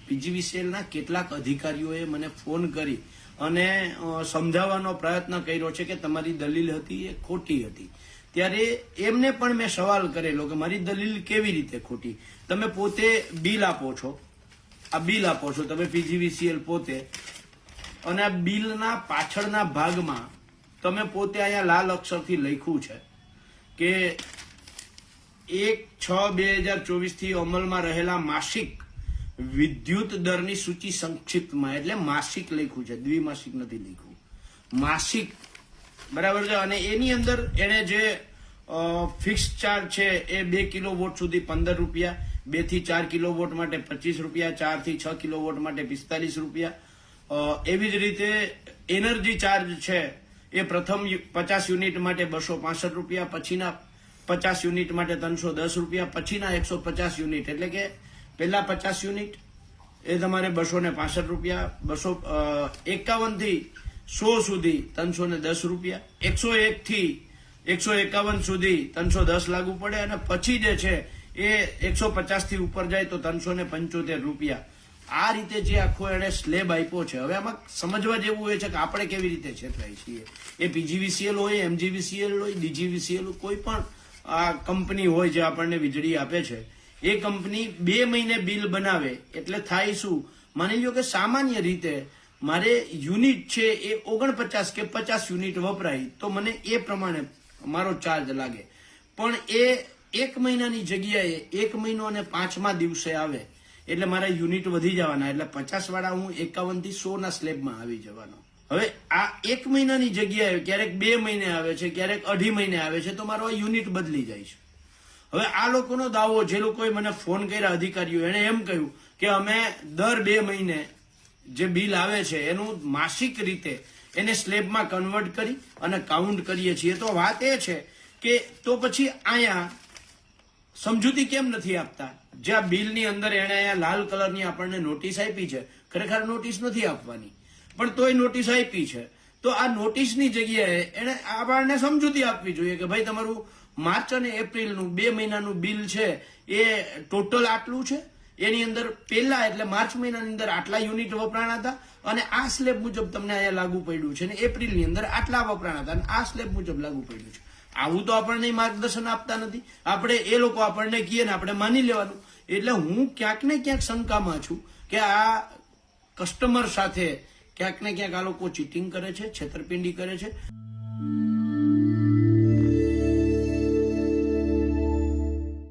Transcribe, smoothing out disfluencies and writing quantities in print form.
પીજીવીસીએલના કેટલાક અધિકારીઓએ મને ફોન કરી અને સમજાવવાનો પ્રયત્ન કર્યો છે કે તમારી દલીલ હતી એ ખોટી હતી. ત્યારે એમને પણ મેં સવાલ કરેલો કે મારી દલીલ કેવી રીતે ખોટી? તમે પોતે બિલ આપો છો, આ બિલ આપો છો તમે પીજીવીસીએલ પોતે, અને આ બિલના પાછળના ભાગમાં તમે પોતે અહીંયા લાલ અક્ષરથી લખ્યું છે કે 1/6/2024 થી અમલમાં રહેલા માસિક વિદ્યુત દરની સૂચિ સંક્ષિપ્તમાં, એટલે માસિક લખ્યું છે, દ્વિમાસિક નથી લખ્યું, માસિક, બરાબર છે. અને એની અંદર એને જે ફિક્સ ચાર્જ છે એ 2 કિલોવોટ સુધી 15 રૂપિયા, 2 થી 4 કિલોવોટ માટે 25 રૂપિયા, 4 થી 6 કિલોવોટ માટે 45 રૂપિયા. એવી જ રીતે એનર્જી ચાર્જ છે એ પ્રથમ 50 યુનિટ માટે 265 રૂપિયા, પછીના 50 યુનિટ માટે 310 રૂપિયા, પછીના 150 યુનિટ એટલે કે પહેલા 50 યુનિટ એ તમારે 265 રૂપિયા, 251 થી 100 સુધી 310 રૂપિયા, 101 થી 151 સુધી 310 લાગુ પડે, અને પછી જે છે એ 150 થી ઉપર જાય તો 375 રૂપિયા. આ રીતે જે આખો એને સ્લેબ આપ્યો છે. હવે આમાં સમજવા જેવું એ છે કે આપણે કેવી રીતે છેતરાઈ છીએ. એ પીજીવીસીએલ હોય, એમજીવીસીએલ હોય, ડીજીવીસીએલ, કોઈ પણ આ કંપની હોય જે આપણને વીજળી આપે છે, એ કંપની 2 મહિને બિલ બનાવે એટલે થાય શું? માની લો કે સામાન્ય રીતે મારે યુનિટ છે એ 49 કે 50 યુનિટ વપરાય તો મને એ પ્રમાણે મારો ચાર્જ લાગે. પણ એ 1 મહિનાની જગ્યાએ 1 મહિનો અને 5મા દિવસે આવે એટલે મારા યુનિટ વધી જવાના, એટલે 50 વાળા હું 51 થી 100 ના સ્લેબમાં આવી જવાનો. હવે આ 1 મહિનાની જગ્યાએ ક્યારેક 2 મહિને આવે છે, ક્યારેક 2.5 મહિને આવે છે, તો મારો યુનિટ બદલી જાય છે. હવે આ લોકોનો દાવો, જે લોકોએ મને ફોન કર્યા અધિકારીઓ, એને એમ કહ્યું કે અમે દર 2 મહિને જે બિલ આવે છે એનું માસિક રીતે એને સ્લેબમાં કન્વર્ટ કરી અને કાઉન્ટ કરીએ છીએ. તો વાત એ છે કે તો પછી અહીંયા સમજૂતી કેમ નથી આપતા? જ્યાં બિલની અંદર એને અહીંયા લાલ કલરની આપણને નોટિસ આપી છે, ખરેખર નોટિસ નથી આપવાની, પણ તોય નોટિસ આપી છે. તો આ નોટિસની જગ્યાએ એને આપણને સમજૂતી આપવી જોઈએ કે ભાઈ તમારું માર્ચ અને એપ્રિલનું 2 મહિનાનું બિલ છે એ ટોટલ આટલું છે, એની અંદર પહેલા એટલે માર્ચ મહિનાની અંદર આટલા યુનિટ વપરાણા હતા અને આ સ્લેબ મુજબ તમને અહીંયા લાગુ પડ્યું છે, અને એપ્રિલની અંદર આટલા વપરાણા હતા અને આ સ્લેબ મુજબ લાગુ પડ્યું છે. આવું તો આપણને માર્ગદર્શન આપતા નથી. આપણે એ લોકો આપણને કહે ને આપણે માની લેવાનું. એટલે હું ક્યાંક ને ક્યાંક શંકામાં છું કે આ કસ્ટમર સાથે ક્યાંક ને ક્યાંક આ લોકો ચીટિંગ કરે છે, છેતરપિંડી કરે છે.